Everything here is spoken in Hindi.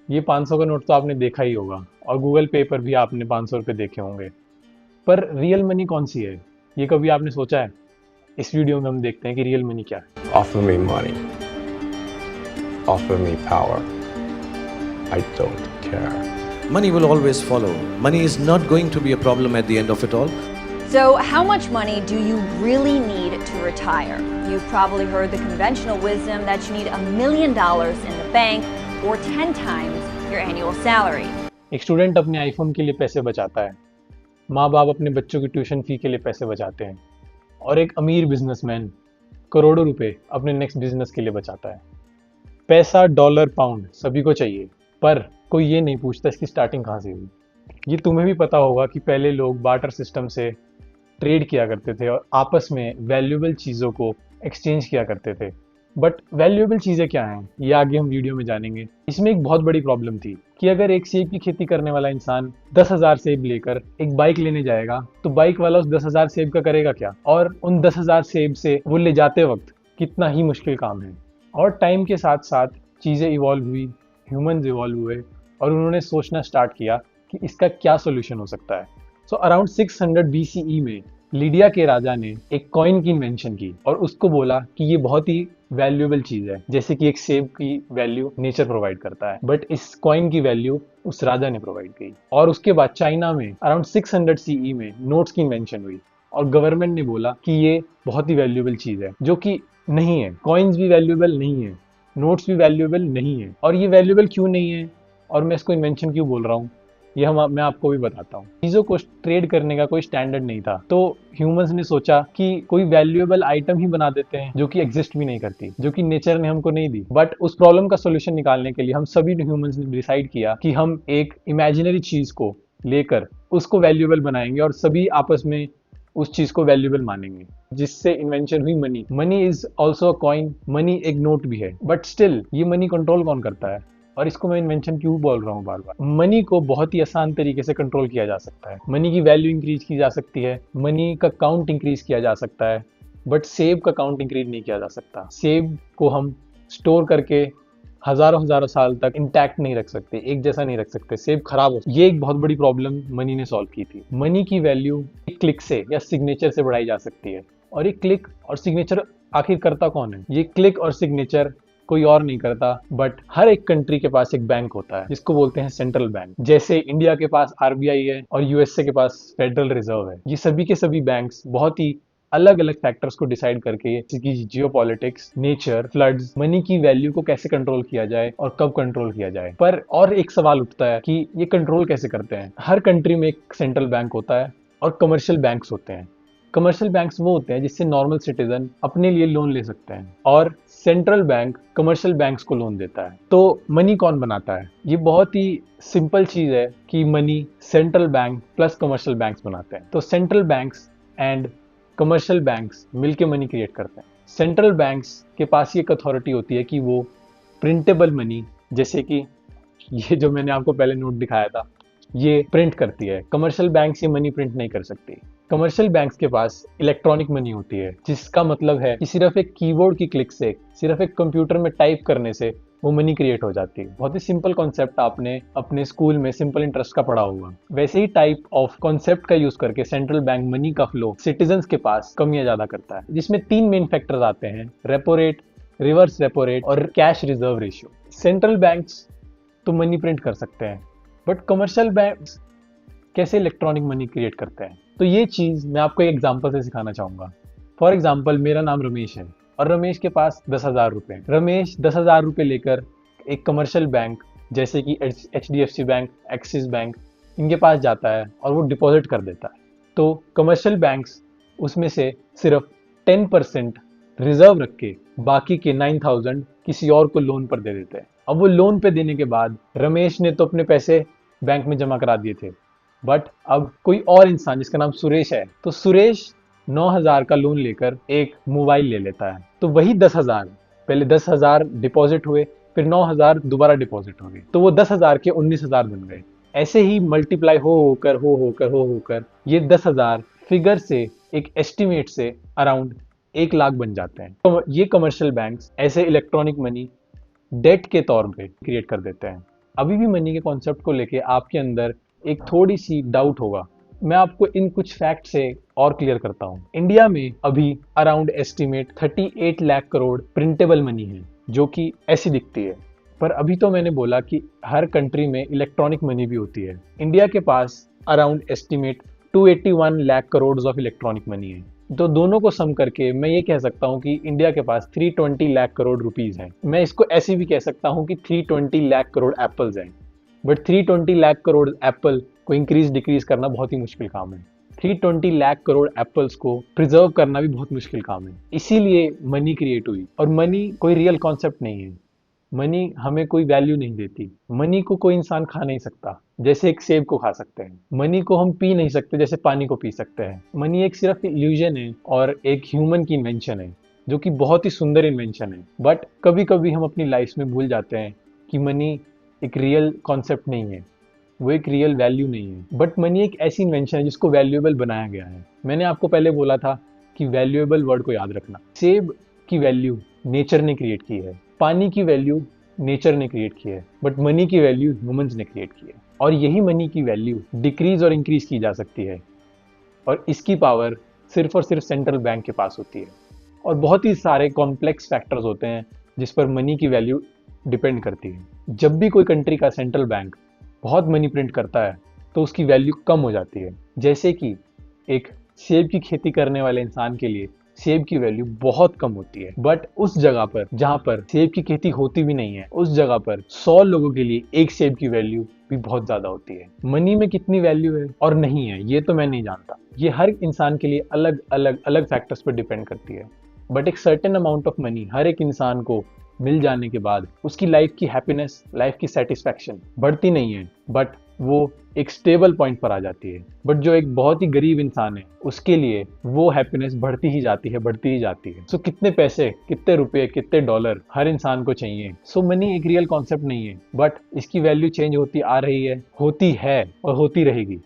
ये 500 का नोट तो आपने देखा ही होगा और गूगल पे पर भी आपने 500 रुपये देखे होंगे। पर रियल मनी कौन सी है, ये कभी आपने सोचा है? इस वीडियो में हम देखते हैं कि रियल मनी क्या है। Offer me money. Offer me power. I don't care. Money will always follow. Money is not going to be a problem at the end of it all. So, how much money do you really need to retire? You've probably heard the conventional wisdom that you need $1 million in the bank or 10 times your annual salary. एक स्टूडेंट अपने आईफोन के लिए पैसे बचाता है, माँ बाप अपने बच्चों की ट्यूशन फी के लिए पैसे बचाते हैं, और एक अमीर बिजनेसमैन करोड़ों रुपए अपने नेक्स्ट बिजनेस के लिए बचाता है। पैसा, डॉलर, पाउंड सभी को चाहिए, पर कोई ये नहीं पूछता इसकी स्टार्टिंग कहाँ से हुई। ये तुम्हें भी पता होगा कि पहले लोग बार्टर सिस्टम से ट्रेड किया करते थे और आपस में वैल्यूएबल चीज़ों को एक्सचेंज किया करते थे। बट वैल्यूएबल चीज़ें क्या हैं, ये आगे हम वीडियो में जानेंगे। इसमें एक बहुत बड़ी प्रॉब्लम थी कि अगर एक सेब की खेती करने वाला इंसान 10,000 सेब लेकर एक बाइक लेने जाएगा, तो बाइक वाला उस 10,000 सेब का करेगा क्या, और उन 10,000 सेब से वो ले जाते वक्त कितना ही मुश्किल काम है। और टाइम के साथ साथ चीज़ें इवॉल्व हुई, ह्यूमंस इवॉल्व हुए और उन्होंने सोचना स्टार्ट किया कि इसका क्या सोल्यूशन हो सकता है। सो अराउंड 600 BCE में लीडिया के राजा ने एक कॉइन की इन्वेंशन की और उसको बोला कि ये बहुत ही वैल्यूएबल चीज़ है, जैसे कि एक सेब की वैल्यू नेचर प्रोवाइड करता है, बट इस कॉइन की वैल्यू उस राजा ने प्रोवाइड की। और उसके बाद चाइना में अराउंड 600 CE में नोट्स की इन्वेंशन हुई और गवर्नमेंट ने बोला कि ये बहुत ही वैल्यूएबल चीज़ है, जो कि नहीं है। कॉइन्स भी वैल्यूएबल नहीं है, नोट्स भी वैल्यूएबल नहीं है। और ये वैल्यूएबल क्यों नहीं है और मैं इसको इन्वेंशन क्यों बोल रहा हूँ, ये मैं आपको भी बताता हूँ। चीज़ों को ट्रेड करने का कोई स्टैंडर्ड नहीं था, तो ह्यूमंस ने सोचा कि कोई वैल्यूएबल आइटम ही बना देते हैं जो कि एग्जिस्ट भी नहीं करती, जो कि नेचर ने हमको नहीं दी। बट उस प्रॉब्लम का सोल्यूशन निकालने के लिए हम सभी ह्यूमंस ने डिसाइड किया कि हम एक इमेजिनरी चीज़ को लेकर उसको वैल्यूएबल बनाएंगे और सभी आपस में उस चीज को वैल्यूएबल मानेंगे, जिससे इन्वेंशन हुई money. Money is also a coin, money एक नोट भी है, बट स्टिल ये मनी कंट्रोल कौन करता है, और इसको मैं इन्वेंशन क्यों बोल रहा हूँ बार बार। मनी को बहुत ही आसान तरीके से कंट्रोल किया जा सकता है, मनी की वैल्यू इंक्रीज की जा सकती है, मनी का काउंट इंक्रीज किया जा सकता है, बट सेब का काउंट इंक्रीज नहीं किया जा सकता। सेब को हम स्टोर करके हजारों हजारों साल तक इंटैक्ट नहीं रख सकते, एक जैसा नहीं रख सकते, सेब खराब हो। ये एक बहुत बड़ी प्रॉब्लम मनी ने सॉल्व की थी। मनी की वैल्यू एक क्लिक से या सिग्नेचर से बढ़ाई जा सकती है, और ये क्लिक और सिग्नेचर आखिर करता कौन है? ये क्लिक और सिग्नेचर कोई और नहीं करता, बट हर एक कंट्री के पास एक बैंक होता है जिसको बोलते हैं सेंट्रल बैंक। जैसे इंडिया के पास RBI है और USA के पास फेडरल रिजर्व है। ये सभी के सभी बैंक्स बहुत ही अलग अलग फैक्टर्स को डिसाइड करके, जैसे कि जियोपॉलिटिक्स, नेचर, फ्लड्स, मनी की वैल्यू को कैसे कंट्रोल किया जाए और कब कंट्रोल किया जाए। पर और एक सवाल उठता है कि ये कंट्रोल कैसे करते हैं। हर कंट्री में एक सेंट्रल बैंक होता है और कमर्शियल बैंक्स होते हैं। कमर्शियल बैंक्स वो होते हैं जिससे नॉर्मल सिटीजन अपने लिए लोन ले सकते हैं, और सेंट्रल बैंक कमर्शियल बैंक्स को लोन देता है। तो मनी कौन बनाता है? ये बहुत ही सिंपल चीज है कि money central bank plus commercial banks बनाते हैं। तो central banks and commercial banks मिलके मनी क्रिएट करते हैं। सेंट्रल बैंक्स के पास ये एक अथॉरिटी होती है कि वो प्रिंटेबल मनी, जैसे कि ये जो मैंने आपको पहले नोट दिखाया था, ये प्रिंट करती है। कमर्शियल बैंक्स ये मनी प्रिंट नहीं कर सकती। कमर्शियल बैंक्स के पास इलेक्ट्रॉनिक मनी होती है, जिसका मतलब है कि सिर्फ एक कीबोर्ड की क्लिक से, सिर्फ एक कंप्यूटर में टाइप करने से वो मनी क्रिएट हो जाती है। बहुत ही सिंपल कॉन्सेप्ट आपने अपने स्कूल में सिंपल इंटरेस्ट का पढ़ा होगा। वैसे ही टाइप ऑफ कॉन्सेप्ट का यूज करके सेंट्रल बैंक मनी का फ्लो सिटीजन्स के पास कम या ज्यादा करता है, जिसमें 3 मेन फैक्टर्स आते हैं: repo rate, reverse repo rate और cash reserve ratio. Central banks तो मनी प्रिंट कर सकते हैं, बट कमर्शियल बैंक्स कैसे इलेक्ट्रॉनिक मनी क्रिएट करते हैं? तो ये चीज मैं आपको एक एग्जांपल से सिखाना चाहूंगा। फॉर एग्जांपल, मेरा नाम रमेश है और रमेश के पास 10,000 रुपए। रमेश 10,000 रुपए लेकर एक कमर्शियल बैंक जैसे कि HDFC बैंक, एक्सिस बैंक, इनके पास जाता है और वो डिपॉजिट कर देता है। तो कमर्शियल बैंक्स उसमें से सिर्फ 10% रिजर्व रख के बाकी के 9,000 किसी और को लोन पर दे देते हैं। अब वो लोन पे देने के बाद रमेश ने तो अपने पैसे बैंक में जमा करा दिए थे, बट अब कोई और इंसान जिसका नाम सुरेश है, तो सुरेश 9,000 का लोन लेकर एक मोबाइल ले लेता है। तो वही 10,000, पहले 10,000 डिपॉजिट हुए, फिर 9,000 दोबारा डिपॉजिट हो गए, तो वो 10,000 के 19,000 बन गए। ऐसे ही मल्टीप्लाई हो होकर ये 10,000 फिगर से, एक एस्टिमेट से अराउंड 1 लाख बन जाते हैं। तो ये कमर्शियल बैंक्स ऐसे इलेक्ट्रॉनिक मनी डेट के तौर पे क्रिएट कर देते हैं। अभी भी मनी के कॉन्सेप्ट को लेके आपके अंदर एक थोड़ी सी डाउट होगा। मैं आपको इन कुछ फैक्ट से और क्लियर करता हूँ। इंडिया में अभी around estimate 38 lakh crore printable money है, जो कि ऐसी दिखती है। पर अभी तो मैंने बोला कि हर कंट्री में इलेक्ट्रॉनिक मनी भी होती है। इंडिया के पास around estimate 281 lakh crore of electronic money है। तो दोनों को सम करके मैं ये कह सकता हूँ कि इंडिया के पास 320 लाख करोड़ रुपीस हैं। मैं इसको ऐसे भी कह सकता हूँ कि 320 लाख करोड़ एप्पल्स हैं। बट 320 लाख करोड़ एप्पल को इंक्रीज डिक्रीज करना बहुत ही मुश्किल काम है। 320 लाख करोड़ एप्पल्स को प्रिजर्व करना भी बहुत मुश्किल काम है। इसीलिए मनी क्रिएट हुई। और मनी कोई रियल कॉन्सेप्ट नहीं है। मनी हमें कोई वैल्यू नहीं देती। मनी को कोई इंसान खा नहीं सकता, जैसे एक सेब को खा सकते हैं। मनी को हम पी नहीं सकते, जैसे पानी को पी सकते हैं। मनी एक सिर्फ इल्यूजन है और एक ह्यूमन की इन्वेंशन है, जो कि बहुत ही सुंदर इन्वेंशन है। बट कभी कभी हम अपनी लाइफ में भूल जाते हैं कि मनी एक रियल कॉन्सेप्ट नहीं है, वो एक रियल वैल्यू नहीं है। बट मनी एक ऐसी इन्वेंशन है जिसको वैल्यूएबल बनाया गया है। मैंने आपको पहले बोला था कि वैल्यूएबल वर्ड को याद रखना। सेब की वैल्यू नेचर ने क्रिएट की है, पानी की वैल्यू नेचर ने क्रिएट की है, बट मनी की वैल्यू ह्यूमंस ने क्रिएट की है। और यही मनी की वैल्यू डिक्रीज और इंक्रीज की जा सकती है, और इसकी पावर सिर्फ और सिर्फ सेंट्रल बैंक के पास होती है। और बहुत ही सारे कॉम्प्लेक्स फैक्टर्स होते हैं जिस पर मनी की वैल्यू डिपेंड करती है। जब भी कोई कंट्री का सेंट्रल बैंक बहुत मनी प्रिंट करता है तो उसकी वैल्यू कम हो जाती है। जैसे कि एक सेब की खेती करने वाले इंसान के लिए सेब की वैल्यू बहुत कम होती है। बट उस जगह पर जहां पर सेब की खेती होती भी नहीं है, उस जगह पर 100 लोगों के लिए एक सेब की वैल्यू भी बहुत ज्यादा होती है। मनी में कितनी वैल्यू है और नहीं है, ये तो मैं नहीं जानता। ये हर इंसान के लिए अलग अलग अलग फैक्टर्स पर डिपेंड करती है। बट एक सर्टेन अमाउंट ऑफ मनी हर एक इंसान को मिल जाने के बाद उसकी लाइफ की हैप्पीनेस, लाइफ की सेटिस्फैक्शन बढ़ती नहीं है, बट वो एक स्टेबल पॉइंट पर आ जाती है। बट जो एक बहुत ही गरीब इंसान है, उसके लिए वो हैप्पीनेस बढ़ती ही जाती है, बढ़ती ही जाती है। सो कितने पैसे, कितने रुपए, कितने डॉलर हर इंसान को चाहिए। सो मनी एक रियल कॉन्सेप्ट नहीं है, बट इसकी वैल्यू चेंज होती आ रही है, होती है और होती रहेगी।